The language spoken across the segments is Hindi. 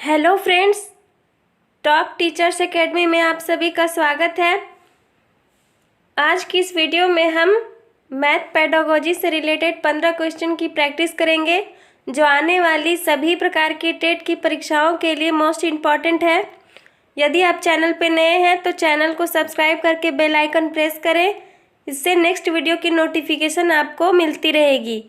Hello friends, top teachers academy में आप सभी का स्वागत है। आज की इस वीडियो में हम मैथ पेडागोजी से रिलेटेड 15 क्वेश्चन की प्रैक्टिस करेंगे, जो आने वाली सभी प्रकार की टेट की परीक्षाओं के लिए मोस्ट इम्पॉर्टेंट है। यदि आप चैनल पर नए हैं तो चैनल को सब्सक्राइब करके बेल आइकन प्रेस करें, इससे नेक्स्ट वीडियो की नोटिफिकेशन आपको मिलती रहेगी।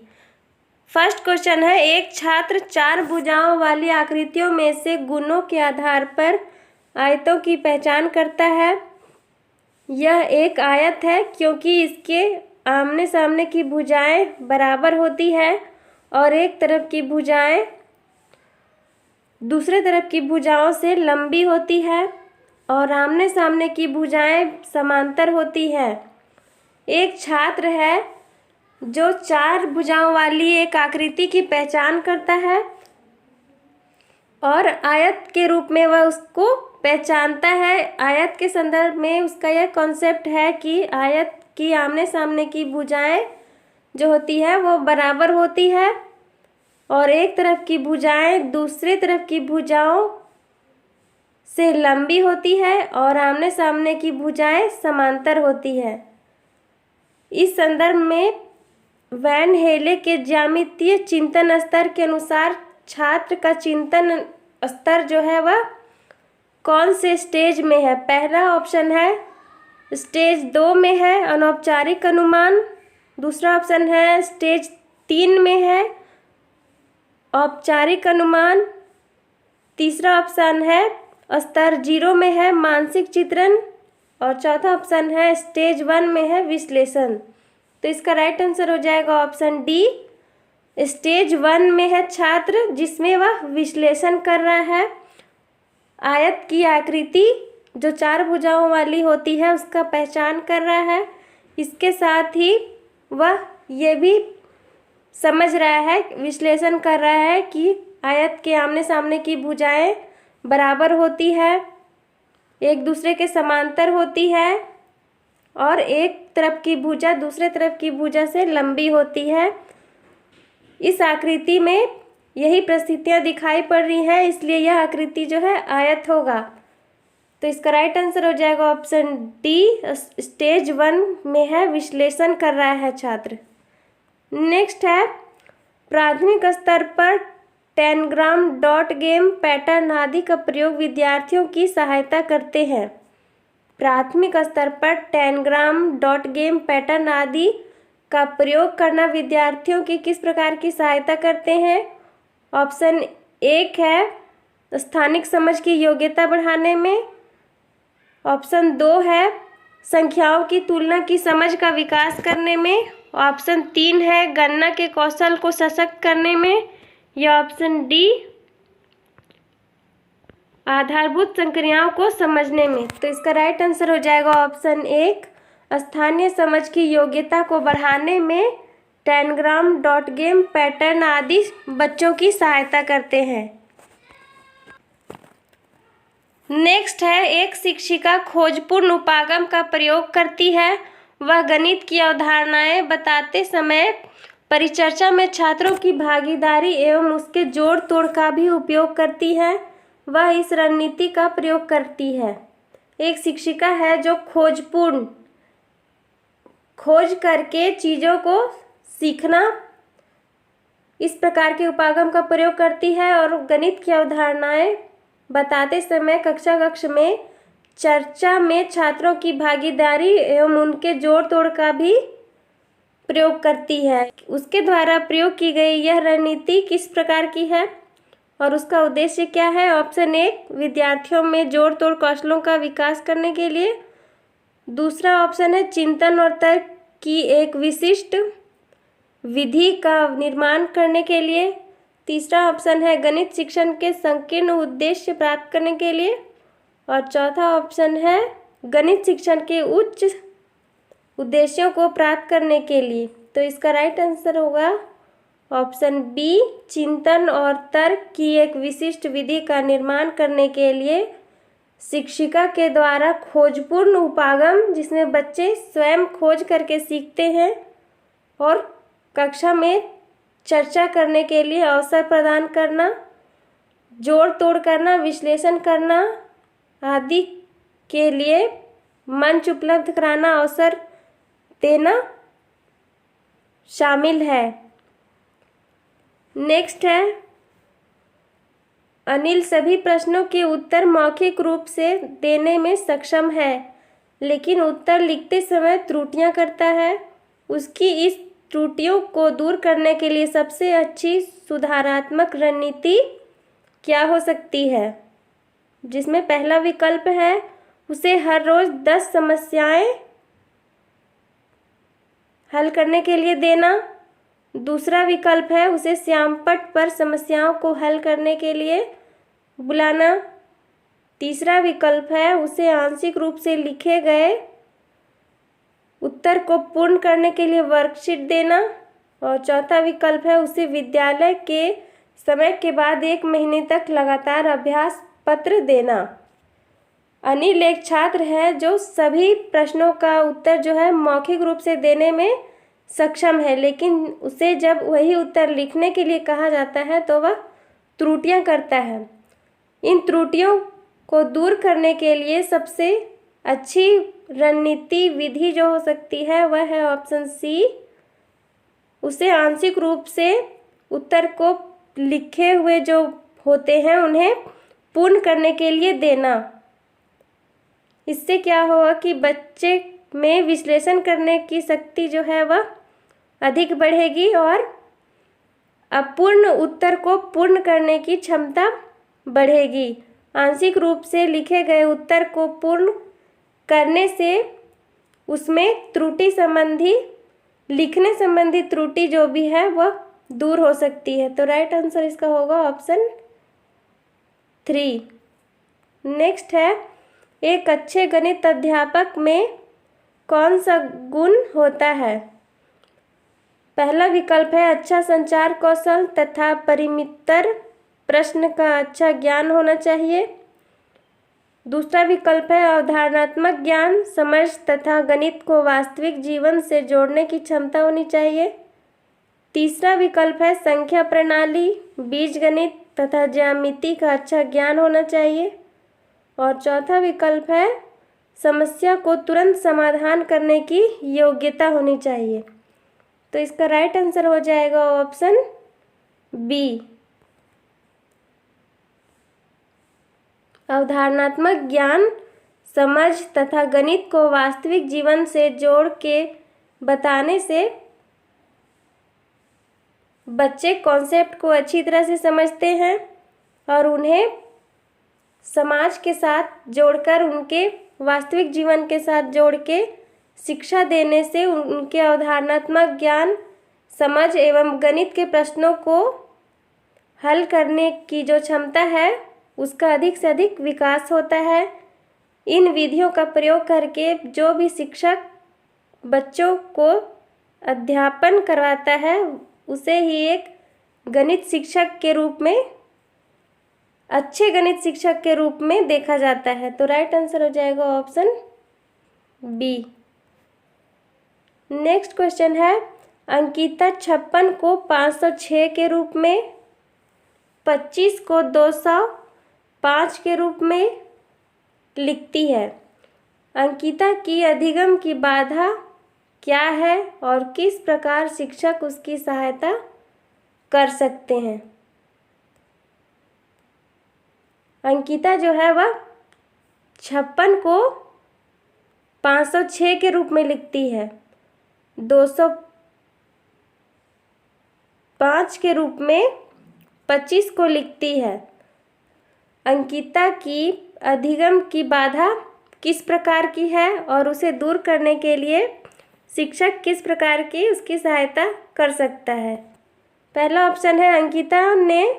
फर्स्ट क्वेश्चन है, एक छात्र चार भुजाओं वाली आकृतियों में से गुणों के आधार पर आयतों की पहचान करता है। यह एक आयत है क्योंकि इसके आमने सामने की भुजाएं बराबर होती है और एक तरफ की भुजाएं दूसरे तरफ की भुजाओं से लंबी होती है और आमने सामने की भुजाएं समांतर होती है। एक छात्र है जो चार भुजाओं वाली एक आकृति की पहचान करता है और आयत के रूप में वह उसको पहचानता है। आयत के संदर्भ में उसका यह कॉन्सेप्ट है कि आयत की आमने सामने की भुजाएं जो होती है वो बराबर होती है और एक तरफ की भुजाएं दूसरी तरफ की भुजाओं से लंबी होती है और आमने सामने की भुजाएं समांतर होती है। इस संदर्भ में वैन हेले के ज्यामितीय चिंतन स्तर के अनुसार छात्र का चिंतन स्तर जो है वह कौन से स्टेज में है? पहला ऑप्शन है स्टेज 2 में है, अनौपचारिक अनुमान। दूसरा ऑप्शन है स्टेज 3 में है, औपचारिक अनुमान। तीसरा ऑप्शन है स्तर 0 में है, मानसिक चित्रण। और चौथा ऑप्शन है स्टेज 1 में है, विश्लेषण। तो इसका राइट आंसर हो जाएगा ऑप्शन डी, स्टेज 1 में है छात्र, जिसमें वह विश्लेषण कर रहा है। आयत की आकृति जो चार भुजाओं वाली होती है उसका पहचान कर रहा है। इसके साथ ही वह ये भी समझ रहा है, विश्लेषण कर रहा है कि आयत के आमने सामने की भुजाएं बराबर होती है, एक दूसरे के समांतर होती है और एक तरफ की भुजा दूसरे तरफ की भुजा से लंबी होती है। इस आकृति में यही परिस्थितियाँ दिखाई पड़ रही हैं, इसलिए यह आकृति जो है आयत होगा। तो इसका राइट आंसर हो जाएगा ऑप्शन डी, स्टेज 1 में है, विश्लेषण कर रहा है छात्र। नेक्स्ट है, प्राथमिक स्तर पर टेनग्राम, डॉट गेम, पैटर्न आदि का प्रयोग विद्यार्थियों की सहायता करते हैं। प्राथमिक स्तर पर टेनग्राम, डॉट गेम, पैटर्न आदि का प्रयोग करना विद्यार्थियों की किस प्रकार की सहायता करते हैं? ऑप्शन 1 है स्थानिक समझ की योग्यता बढ़ाने में। ऑप्शन 2 है संख्याओं की तुलना की समझ का विकास करने में। ऑप्शन 3 है गणना के कौशल को सशक्त करने में। या ऑप्शन डी, आधारभूत संक्रियाओं को समझने में। तो इसका राइट आंसर हो जाएगा ऑप्शन 1, स्थानीय समझ की योग्यता को बढ़ाने में टेनग्राम, डॉट गेम, पैटर्न आदि बच्चों की सहायता करते हैं। नेक्स्ट है, एक शिक्षिका खोजपूर्ण उपागम का प्रयोग करती है। वह गणित की अवधारणाएं बताते समय परिचर्चा में छात्रों की भागीदारी एवं उसके जोड़ तोड़ का भी उपयोग करती है। वह इस रणनीति का प्रयोग करती है। एक शिक्षिका है जो खोज करके चीज़ों को सीखना, इस प्रकार के उपागम का प्रयोग करती है और गणित की अवधारणाएं बताते समय कक्षा कक्ष में चर्चा में छात्रों की भागीदारी एवं उनके जोड़ तोड़ का भी प्रयोग करती है। उसके द्वारा प्रयोग की गई यह रणनीति किस प्रकार की है और उसका उद्देश्य क्या है? ऑप्शन 1, विद्यार्थियों में जोड़ तोड़ कौशलों का विकास करने के लिए। दूसरा ऑप्शन है चिंतन और तर्क की एक विशिष्ट विधि का निर्माण करने के लिए। तीसरा ऑप्शन है गणित शिक्षण के संकीर्ण उद्देश्य प्राप्त करने के लिए। और चौथा ऑप्शन है गणित शिक्षण के उच्च उद्देश्यों को प्राप्त करने के लिए। तो इसका राइट आंसर होगा ऑप्शन बी, चिंतन और तर्क की एक विशिष्ट विधि का निर्माण करने के लिए शिक्षिका के द्वारा खोजपूर्ण उपागम, जिसमें बच्चे स्वयं खोज करके सीखते हैं और कक्षा में चर्चा करने के लिए अवसर प्रदान करना, जोड़ तोड़ करना, विश्लेषण करना आदि के लिए मंच उपलब्ध कराना, अवसर देना शामिल है। नेक्स्ट है, अनिल सभी प्रश्नों के उत्तर मौखिक रूप से देने में सक्षम है, लेकिन उत्तर लिखते समय त्रुटियां करता है। उसकी इस त्रुटियों को दूर करने के लिए सबसे अच्छी सुधारात्मक रणनीति क्या हो सकती है? जिसमें पहला विकल्प है उसे हर रोज 10 समस्याएं हल करने के लिए देना। दूसरा विकल्प है उसे श्यामपट्ट पर समस्याओं को हल करने के लिए बुलाना। तीसरा विकल्प है उसे आंशिक रूप से लिखे गए उत्तर को पूर्ण करने के लिए वर्कशीट देना। और चौथा विकल्प है उसे विद्यालय के समय के बाद 1 महीने तक लगातार अभ्यास पत्र देना। अनिल एक छात्र है जो सभी प्रश्नों का उत्तर जो है मौखिक रूप से देने में सक्षम है, लेकिन उसे जब वही उत्तर लिखने के लिए कहा जाता है तो वह त्रुटियां करता है। इन त्रुटियों को दूर करने के लिए सबसे अच्छी रणनीति विधि जो हो सकती है वह है ऑप्शन सी, उसे आंशिक रूप से उत्तर को लिखे हुए जो होते हैं उन्हें पूर्ण करने के लिए देना। इससे क्या होगा कि बच्चे में विश्लेषण करने की शक्ति जो है वह अधिक बढ़ेगी और अपूर्ण उत्तर को पूर्ण करने की क्षमता बढ़ेगी। आंशिक रूप से लिखे गए उत्तर को पूर्ण करने से उसमें त्रुटि संबंधी लिखने संबंधी त्रुटि जो भी है वह दूर हो सकती है। तो राइट आंसर इसका होगा ऑप्शन 3। नेक्स्ट है, एक अच्छे गणित अध्यापक में कौन सा गुण होता है? पहला विकल्प है अच्छा संचार कौशल तथा परिमितर प्रश्न का अच्छा ज्ञान होना चाहिए। दूसरा विकल्प है अवधारणात्मक ज्ञान, समझ तथा गणित को वास्तविक जीवन से जोड़ने की क्षमता होनी चाहिए। तीसरा विकल्प है संख्या प्रणाली, बीजगणित तथा ज्यामिति का अच्छा ज्ञान होना चाहिए। और चौथा विकल्प है समस्या को तुरंत समाधान करने की योग्यता होनी चाहिए। तो इसका राइट आंसर हो जाएगा ऑप्शन बी, अवधारणात्मक ज्ञान, समझ तथा गणित को वास्तविक जीवन से जोड़ के बताने से बच्चे कॉन्सेप्ट को अच्छी तरह से समझते हैं और उन्हें समाज के साथ जोड़कर उनके वास्तविक जीवन के साथ जोड़ के शिक्षा देने से उनके अवधारणात्मक ज्ञान, समझ एवं गणित के प्रश्नों को हल करने की जो क्षमता है उसका अधिक से अधिक विकास होता है। इन विधियों का प्रयोग करके जो भी शिक्षक बच्चों को अध्यापन करवाता है उसे ही एक गणित शिक्षक के रूप में, अच्छे गणित शिक्षक के रूप में देखा जाता है। तो राइट आंसर हो जाएगा ऑप्शन बी। नेक्स्ट क्वेश्चन है, अंकिता 56 को 506 के रूप में, 25 को 205 के रूप में लिखती है। अंकिता की अधिगम की बाधा क्या है और किस प्रकार शिक्षक उसकी सहायता कर सकते हैं? अंकिता जो है वह 56 को 506 के रूप में लिखती है, 205 के रूप में 25 को लिखती है। अंकिता की अधिगम की बाधा किस प्रकार की है और उसे दूर करने के लिए शिक्षक किस प्रकार की उसकी सहायता कर सकता है? पहला ऑप्शन है अंकिता ने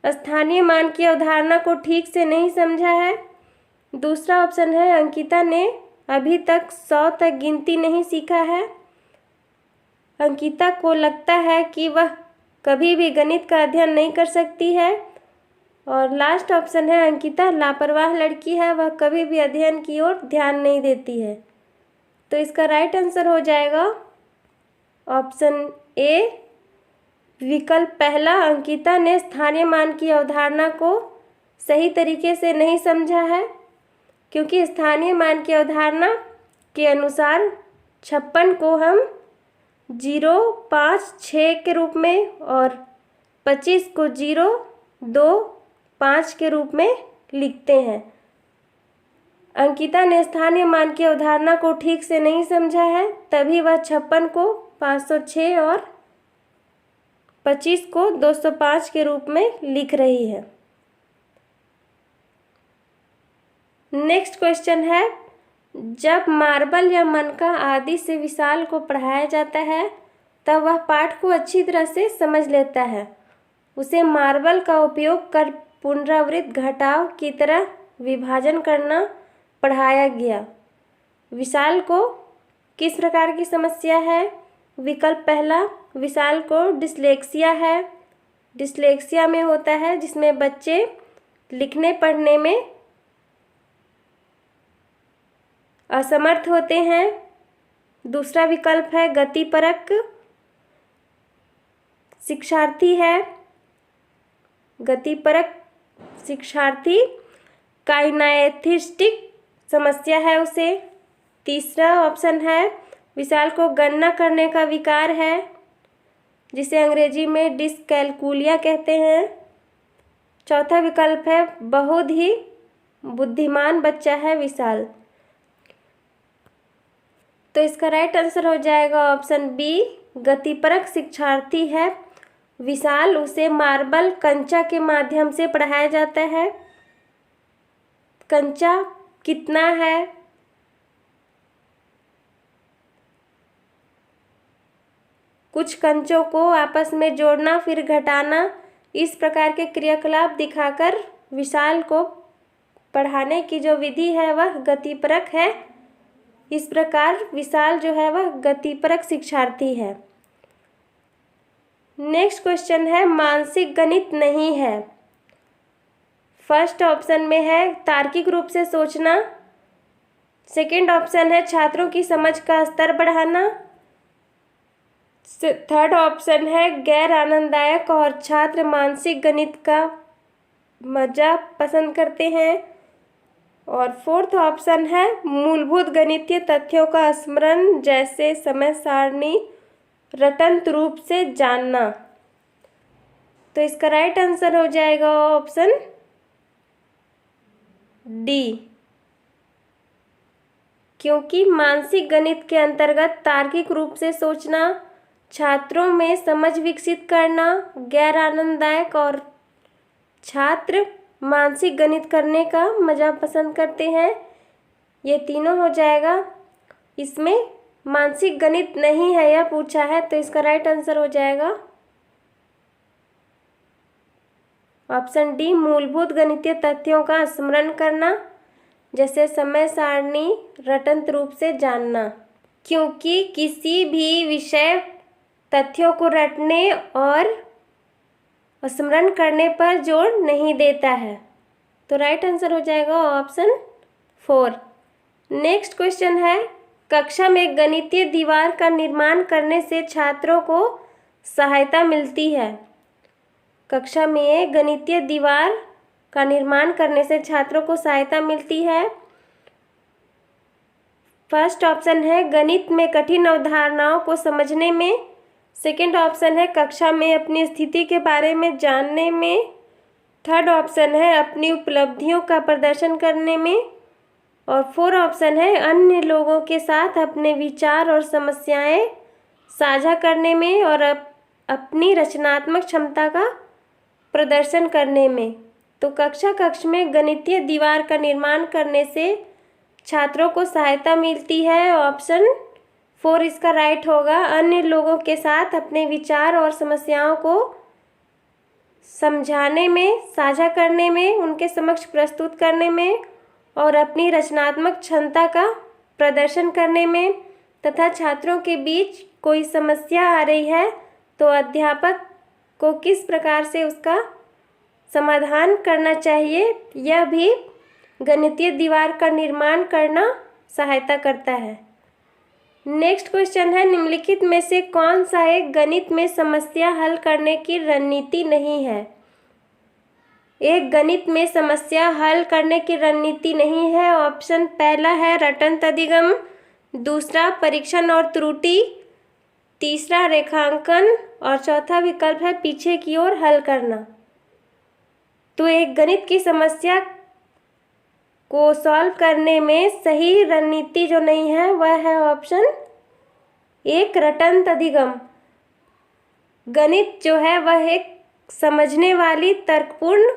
स्थानीय मान की अवधारणा को ठीक से नहीं समझा है। दूसरा ऑप्शन है अंकिता ने अभी तक 100 तक गिनती नहीं सीखा है। अंकिता को लगता है कि वह कभी भी गणित का अध्ययन नहीं कर सकती है। और लास्ट ऑप्शन है अंकिता लापरवाह लड़की है, वह कभी भी अध्ययन की ओर ध्यान नहीं देती है। तो इसका राइट आंसर हो जाएगा ऑप्शन ए, विकल्प पहला, अंकिता ने स्थानीय मान की अवधारणा को सही तरीके से नहीं समझा है, क्योंकि स्थानीय मान की अवधारणा के अनुसार 56 को हम 0, 5, 6 के रूप में और 25 को 0, 2, 5 के रूप में लिखते हैं। अंकिता ने स्थानीय मान की अवधारणा को ठीक से नहीं समझा है, तभी वह 56 को 506 और 25 को 205 के रूप में लिख रही है। नेक्स्ट क्वेश्चन है, जब मार्बल या मनका आदि से विशाल को पढ़ाया जाता है तब वह पाठ को अच्छी तरह से समझ लेता है। उसे मार्बल का उपयोग कर पुनरावृत्त घटाव की तरह विभाजन करना पढ़ाया गया। विशाल को किस प्रकार की समस्या है? विकल्प पहला, विशाल को डिस्लेक्सिया है। डिस्लेक्सिया में होता है जिसमें बच्चे लिखने पढ़ने में असमर्थ होते हैं। दूसरा विकल्प है गतिपरक शिक्षार्थी है। गतिपरक शिक्षार्थी काइनेथिस्टिक समस्या है उसे। तीसरा ऑप्शन है विशाल को गणना करने का विकार है, जिसे अंग्रेजी में डिसकैलकुलिया कहते हैं। चौथा विकल्प है बहुत ही बुद्धिमान बच्चा है विशाल। तो इसका राइट आंसर हो जाएगा ऑप्शन बी, गतिपरक शिक्षार्थी है विशाल। उसे मार्बल कंचा के माध्यम से पढ़ाया जाता है। कंचा कितना है? कुछ कंचों को आपस में जोड़ना फिर घटाना, इस प्रकार के क्रियाकलाप दिखाकर विशाल को पढ़ाने की जो विधि है वह गतिपरक है। इस प्रकार विशाल जो है वह गतिपरक शिक्षार्थी है। नेक्स्ट क्वेश्चन है, मानसिक गणित नहीं है। फर्स्ट ऑप्शन में है तार्किक रूप से सोचना। सेकंड ऑप्शन है छात्रों की समझ का स्तर बढ़ाना। थर्ड ऑप्शन है गैर आनंददायक और छात्र मानसिक गणित का मजा पसंद करते हैं। और फोर्थ ऑप्शन है मूलभूत गणितीय तथ्यों का स्मरण, जैसे समय सारणी रटंत रूप से जानना। तो इसका राइट आंसर हो जाएगा ऑप्शन डी, क्योंकि मानसिक गणित के अंतर्गत तार्किक रूप से सोचना, छात्रों में समझ विकसित करना, गैर आनंददायक और छात्र मानसिक गणित करने का मजा पसंद करते हैं, ये तीनों हो जाएगा। इसमें मानसिक गणित नहीं है यह पूछा है, तो इसका राइट आंसर हो जाएगा ऑप्शन डी, मूलभूत गणितीय तथ्यों का स्मरण करना, जैसे समय सारणी रटंत रूप से जानना। क्योंकि किसी भी विषय तथ्यों को रटने और स्मरण करने पर जोर नहीं देता है, तो राइट आंसर हो जाएगा ऑप्शन 4। नेक्स्ट क्वेश्चन है, कक्षा में गणितीय दीवार का निर्माण करने से छात्रों को सहायता मिलती है। कक्षा में गणितीय दीवार का निर्माण करने से छात्रों को सहायता मिलती है। फर्स्ट ऑप्शन है गणित में कठिन अवधारणाओं को समझने में। सेकंड ऑप्शन है कक्षा में अपनी स्थिति के बारे में जानने में। थर्ड ऑप्शन है अपनी उपलब्धियों का प्रदर्शन करने में। और फोर्थ ऑप्शन है अन्य लोगों के साथ अपने विचार और समस्याएं साझा करने में और अपनी रचनात्मक क्षमता का प्रदर्शन करने में। तो कक्ष में गणितीय दीवार का निर्माण करने से छात्रों को सहायता मिलती है। ऑप्शन 4 इसका राइट होगा, अन्य लोगों के साथ अपने विचार और समस्याओं को समझाने में, साझा करने में, उनके समक्ष प्रस्तुत करने में और अपनी रचनात्मक क्षमता का प्रदर्शन करने में, तथा छात्रों के बीच कोई समस्या आ रही है तो अध्यापक को किस प्रकार से उसका समाधान करना चाहिए, यह भी गणितीय दीवार का निर्माण करना सहायता करता है। नेक्स्ट क्वेश्चन है, निम्नलिखित में से कौन सा एक गणित में समस्या हल करने की रणनीति नहीं है। एक गणित में समस्या हल करने की रणनीति नहीं है। ऑप्शन पहला है रटंत अधिगम, दूसरा परीक्षण और त्रुटि, तीसरा रेखांकन और चौथा विकल्प है पीछे की ओर हल करना। तो एक गणित की समस्या को सॉल्व करने में सही रणनीति जो नहीं है वह है ऑप्शन एक रटंत अधिगम। गणित जो है वह एक समझने वाली तर्कपूर्ण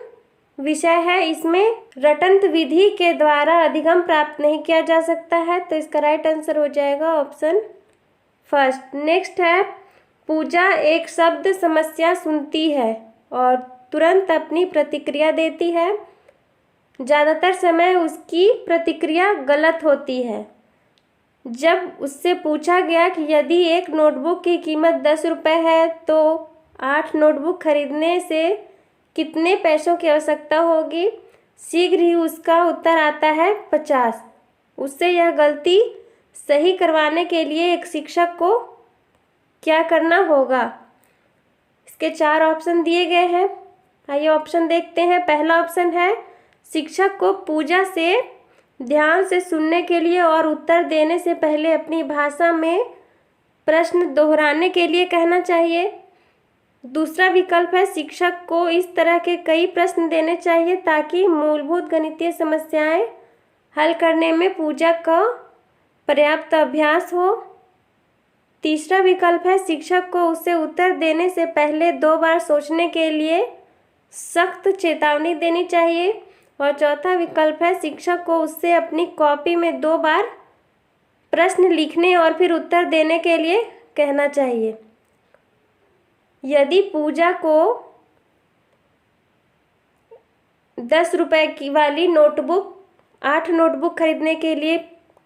विषय है, इसमें रटंत विधि के द्वारा अधिगम प्राप्त नहीं किया जा सकता है। तो इसका राइट आंसर हो जाएगा ऑप्शन फर्स्ट। नेक्स्ट है पूजा एक शब्द समस्या सुनती है और तुरंत अपनी प्रतिक्रिया देती है। ज़्यादातर समय उसकी प्रतिक्रिया गलत होती है। जब उससे पूछा गया कि यदि एक नोटबुक की कीमत 10 रुपये है तो 8 नोटबुक खरीदने से कितने पैसों की आवश्यकता होगी, शीघ्र ही उसका उत्तर आता है 50। उससे यह गलती सही करवाने के लिए एक शिक्षक को क्या करना होगा। इसके 4 ऑप्शन दिए गए हैं। आइए ऑप्शन देखते हैं। पहला ऑप्शन है शिक्षक को पूजा से ध्यान से सुनने के लिए और उत्तर देने से पहले अपनी भाषा में प्रश्न दोहराने के लिए कहना चाहिए। दूसरा विकल्प है शिक्षक को इस तरह के कई प्रश्न देने चाहिए ताकि मूलभूत गणितीय समस्याएं हल करने में पूजा का पर्याप्त अभ्यास हो। तीसरा विकल्प है शिक्षक को उससे उत्तर देने से पहले 2 बार सोचने के लिए सख्त चेतावनी देनी चाहिए। और चौथा विकल्प है शिक्षक को उससे अपनी कॉपी में 2 बार प्रश्न लिखने और फिर उत्तर देने के लिए कहना चाहिए। यदि पूजा को 10 रुपये की वाली नोटबुक 8 नोटबुक खरीदने के लिए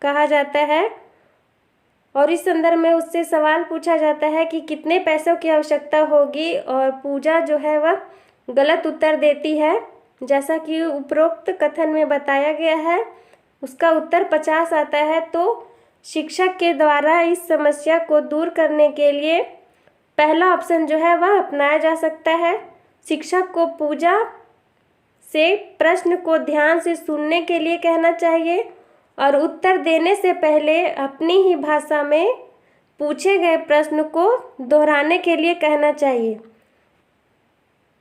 कहा जाता है और इस संदर्भ में उससे सवाल पूछा जाता है कि कितने पैसों की आवश्यकता होगी और पूजा जो है वह गलत उत्तर देती है, जैसा कि उपरोक्त कथन में बताया गया है, उसका उत्तर 50 आता है, तो शिक्षक के द्वारा इस समस्या को दूर करने के लिए पहला ऑप्शन जो है वह अपनाया जा सकता है। शिक्षक को पूजा से प्रश्न को ध्यान से सुनने के लिए कहना चाहिए और उत्तर देने से पहले अपनी ही भाषा में पूछे गए प्रश्न को दोहराने के लिए कहना चाहिए।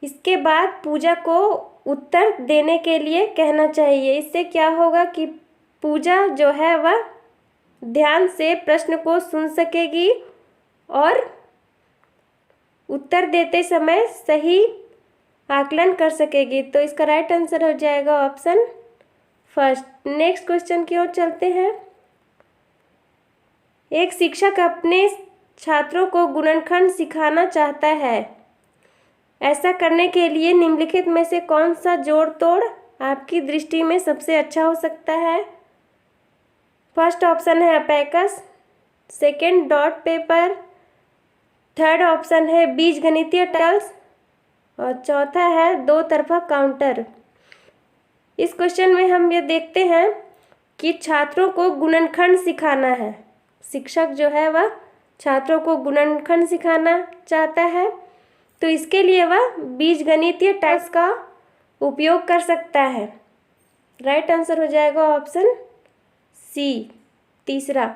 इसके बाद पूजा को उत्तर देने के लिए कहना चाहिए। इससे क्या होगा कि पूजा जो है वह ध्यान से प्रश्न को सुन सकेगी और उत्तर देते समय सही आकलन कर सकेगी। तो इसका राइट आंसर हो जाएगा ऑप्शन फर्स्ट। नेक्स्ट क्वेश्चन की ओर चलते हैं। एक शिक्षक अपने छात्रों को गुणनखंड सिखाना चाहता है। ऐसा करने के लिए निम्नलिखित में से कौन सा जोड़ तोड़ आपकी दृष्टि में सबसे अच्छा हो सकता है। फर्स्ट ऑप्शन है abacus, second dot paper, third option है बीजगणितीय टाइल्स और चौथा है 2 तरफा काउंटर। इस क्वेश्चन में हम ये देखते हैं कि छात्रों को गुणनखंड सिखाना है। शिक्षक जो है वह छात्रों को गुणनखंड सिखाना चाहता है, तो इसके लिए वह बीजगणितीय टाइल्स का उपयोग कर सकता है। राइट आंसर हो जाएगा ऑप्शन सी, तीसरा।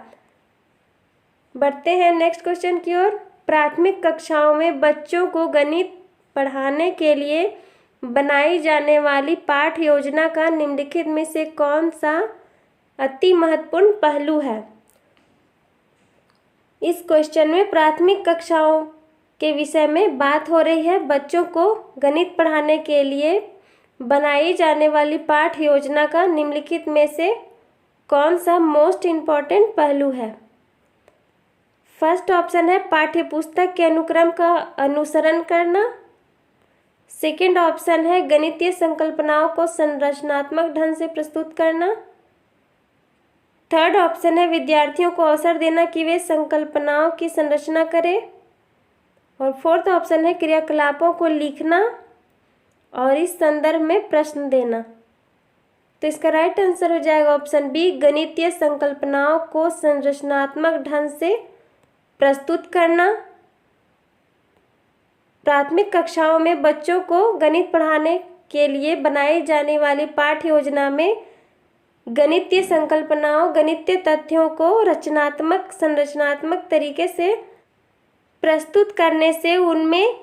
बढ़ते हैं नेक्स्ट क्वेश्चन की ओर। प्राथमिक कक्षाओं में बच्चों को गणित पढ़ाने के लिए बनाई जाने वाली पाठ योजना का निम्नलिखित में से कौन सा अति महत्वपूर्ण पहलू है। इस क्वेश्चन में प्राथमिक कक्षाओं के विषय में बात हो रही है। बच्चों को गणित पढ़ाने के लिए बनाई जाने वाली पाठ योजना का निम्नलिखित में से कौन सा मोस्ट इम्पॉर्टेंट पहलू है। फर्स्ट ऑप्शन है पाठ्यपुस्तक के अनुक्रम का अनुसरण करना। सेकंड ऑप्शन है गणितीय संकल्पनाओं को संरचनात्मक ढंग से प्रस्तुत करना। थर्ड ऑप्शन है विद्यार्थियों को अवसर देना कि वे संकल्पनाओं की संरचना करें। और फोर्थ ऑप्शन है क्रियाकलापों को लिखना और इस संदर्भ में प्रश्न देना। तो इसका राइट आंसर हो जाएगा ऑप्शन बी, गणितीय संकल्पनाओं को संरचनात्मक ढंग से प्रस्तुत करना। प्राथमिक कक्षाओं में बच्चों को गणित पढ़ाने के लिए बनाई जाने वाली पाठ्य योजना में गणितीय संकल्पनाओं, गणितीय तथ्यों को रचनात्मक, संरचनात्मक तरीके से प्रस्तुत करने से उनमें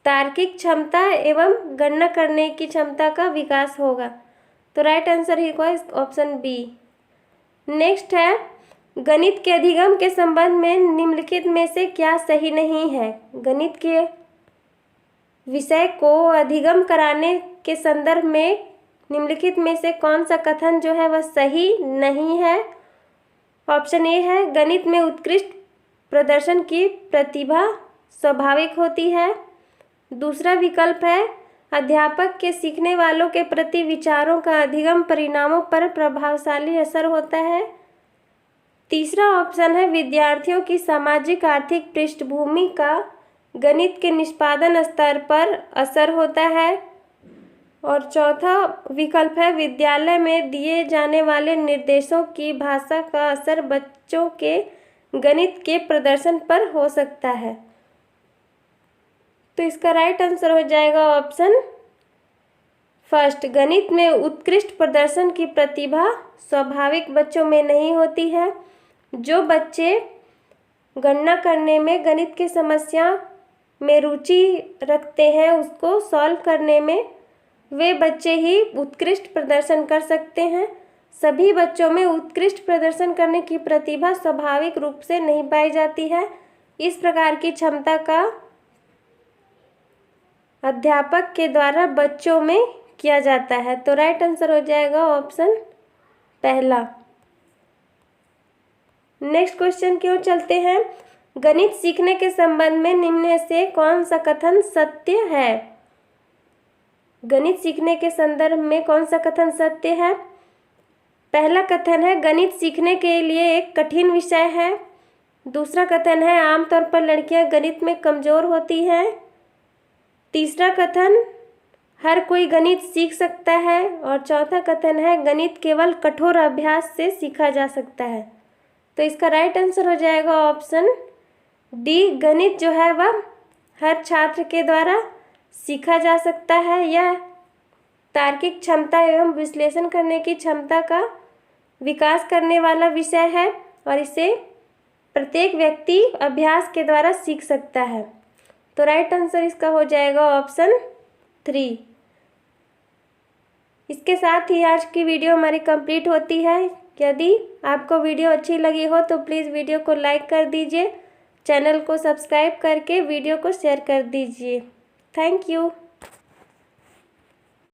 तार्किक क्षमता एवं गणना करने की क्षमता का विकास होगा। तो राइट आंसर ही होगा ऑप्शन बी। नेक्स्ट है, गणित के अधिगम के संबंध में निम्नलिखित में से क्या सही नहीं है। गणित के विषय को अधिगम कराने के संदर्भ में निम्नलिखित में से कौन सा कथन जो है वह सही नहीं है। ऑप्शन ए है, गणित में उत्कृष्ट प्रदर्शन की प्रतिभा स्वाभाविक होती है। दूसरा विकल्प है, अध्यापक के सीखने वालों के प्रति विचारों का अधिगम परिणामों पर प्रभावशाली असर होता है। तीसरा ऑप्शन है, विद्यार्थियों की सामाजिक आर्थिक पृष्ठभूमि का गणित के निष्पादन स्तर पर असर होता है। और चौथा विकल्प है, विद्यालय में दिए जाने वाले निर्देशों की भाषा का असर बच्चों के गणित के प्रदर्शन पर हो सकता है। तो इसका राइट आंसर हो जाएगा ऑप्शन फर्स्ट, गणित में उत्कृष्ट प्रदर्शन की प्रतिभा स्वाभाविक बच्चों में नहीं होती है। जो बच्चे गणना करने में, गणित की समस्या में रुचि रखते हैं, उसको सॉल्व करने में, वे बच्चे ही उत्कृष्ट प्रदर्शन कर सकते हैं। सभी बच्चों में उत्कृष्ट प्रदर्शन करने की प्रतिभा स्वाभाविक रूप से नहीं पाई जाती है। इस प्रकार की क्षमता का अध्यापक के द्वारा बच्चों में किया जाता है। तो राइट आंसर हो जाएगा ऑप्शन पहला। नेक्स्ट क्वेश्चन की ओर चलते हैं। गणित सीखने के संबंध में निम्न में से कौन सा कथन सत्य है। गणित सीखने के संदर्भ में कौन सा कथन सत्य है। पहला कथन है, गणित सीखने के लिए एक कठिन विषय है। दूसरा कथन है, आमतौर पर लड़कियां गणित में कमजोर होती हैं। तीसरा कथन, हर कोई गणित सीख सकता है। और चौथा कथन है, गणित केवल कठोर अभ्यास से सीखा जा सकता है। तो इसका राइट आंसर हो जाएगा ऑप्शन डी, गणित जो है वह हर छात्र के द्वारा सीखा जा सकता है। यह तार्किक क्षमता एवं विश्लेषण करने की क्षमता का विकास करने वाला विषय है और इसे प्रत्येक व्यक्ति अभ्यास के द्वारा सीख सकता है। तो राइट आंसर इसका हो जाएगा ऑप्शन 3। इसके साथ ही आज की वीडियो हमारी कंप्लीट होती है। यदि आपको वीडियो अच्छी लगी हो तो प्लीज़ वीडियो को लाइक कर दीजिए, चैनल को सब्सक्राइब करके वीडियो को शेयर कर दीजिए। Thank you.